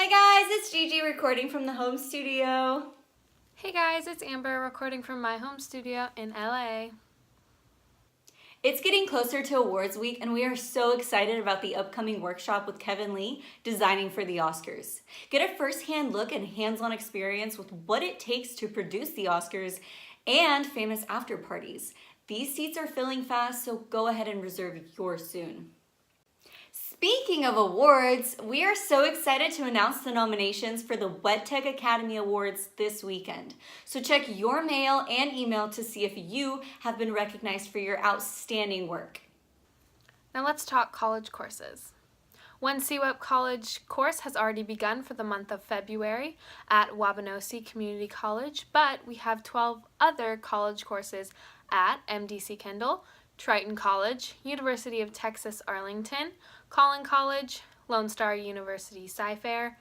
Hi guys, it's JiJi recording from the home studio. Hey guys, it's Amber recording from my home studio in LA. It's getting closer to awards week and we are so excited about the upcoming workshop with Kevin Lee, Designing for the Oscars. Get a first-hand look and hands-on experience with what it takes to produce the Oscars and famous after parties. These seats are filling fast, so go ahead and reserve yours soon. Speaking of awards, we are so excited to announce the nominations for the WedTech Academy Awards this weekend. So check your mail and email to see if you have been recognized for your outstanding work. Now let's talk college courses. One CWEP college course has already begun for the month of February at Wabanosi Community College, but we have 12 other college courses at MDC Kendall, Triton College, University of Texas Arlington, Collin College, Lone Star University Sci-Fair,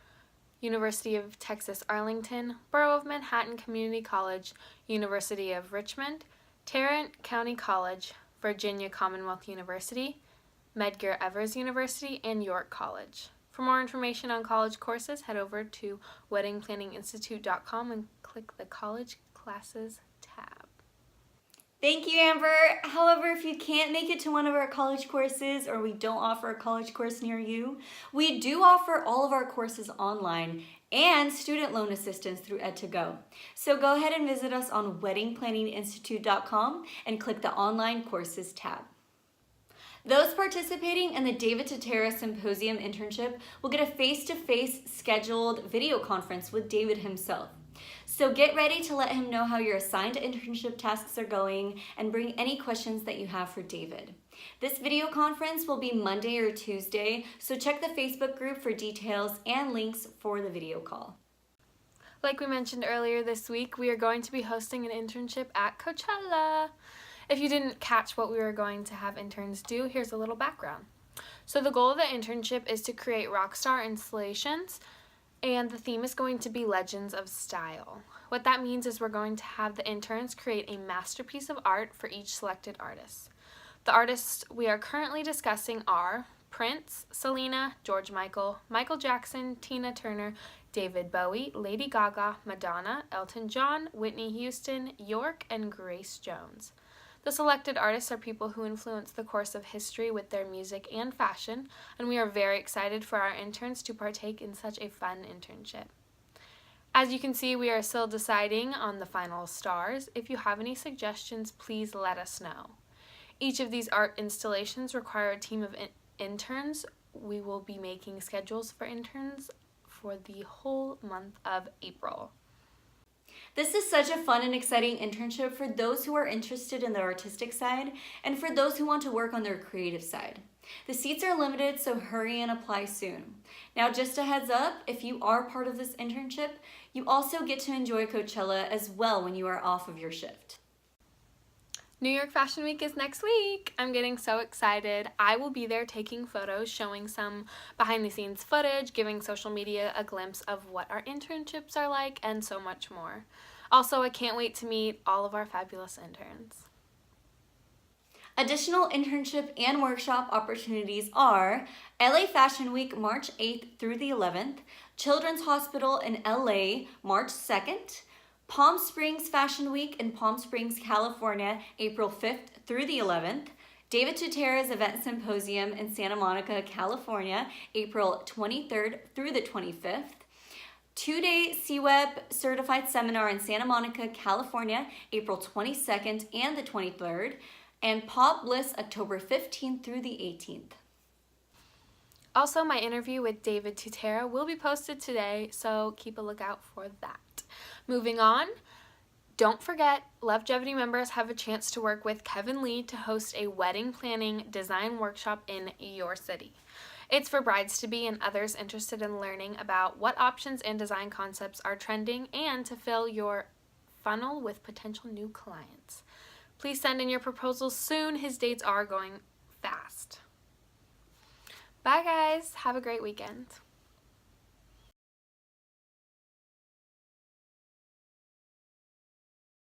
University of Texas Arlington, Borough of Manhattan Community College, University of Richmond, Tarrant County College, Virginia Commonwealth University, Medgar Evers University, and York College. For more information on college courses, head over to weddingplanninginstitute.com and click the College Classes tab. Thank you, Amber. However, if you can't make it to one of our college courses or we don't offer a college course near you, we do offer all of our courses online and student loan assistance through Ed2Go. So go ahead and visit us on weddingplanninginstitute.com and click the Online Courses tab. Those participating in the David Tutera Symposium Internship will get a face-to-face scheduled video conference with David himself. So get ready to let him know how your assigned internship tasks are going and bring any questions that you have for David. This video conference will be Monday or Tuesday, so check the Facebook group for details and links for the video call. Like we mentioned earlier this week, we are going to be hosting an internship at Coachella. If you didn't catch what we were going to have interns do, here's a little background. So the goal of the internship is to create rockstar installations, and the theme is going to be Legends of Style. What that means is we're going to have the interns create a masterpiece of art for each selected artist. The artists we are currently discussing are Prince, Selena, George Michael, Michael Jackson, Tina Turner, David Bowie, Lady Gaga, Madonna, Elton John, Whitney Houston, York, and Grace Jones. The selected artists are people who influence the course of history with their music and fashion, and we are very excited for our interns to partake in such a fun internship. As you can see, we are still deciding on the final stars. If you have any suggestions, please let us know. Each of these art installations require a team of interns. We will be making schedules for interns for the whole month of April. This is such a fun and exciting internship for those who are interested in the artistic side and for those who want to work on their creative side. The seats are limited, so hurry and apply soon. Now, just a heads up, if you are part of this internship, you also get to enjoy Coachella as well when you are off of your shift. New York Fashion Week is next week. I'm getting so excited. I will be there taking photos, showing some behind the scenes footage, giving social media a glimpse of what our internships are like, and so much more. Also, I can't wait to meet all of our fabulous interns. Additional internship and workshop opportunities are LA Fashion Week, March 8th through the 11th, Children's Hospital in LA, March 2nd, Palm Springs Fashion Week in Palm Springs, California, April 5th through the 11th, David Tutera's Event Symposium in Santa Monica, California, April 23rd through the 25th, two-day CWEB Certified Seminar in Santa Monica, California, April 22nd and the 23rd, and Pop Bliss, October 15th through the 18th. Also, my interview with David Tutera will be posted today, so keep a lookout for that. Moving on, don't forget, Lovegevity members have a chance to work with Kevin Lee to host a wedding planning design workshop in your city. It's for brides-to-be and others interested in learning about what options and design concepts are trending and to fill your funnel with potential new clients. Please send in your proposals soon. His dates are going fast. Bye guys, have a great weekend.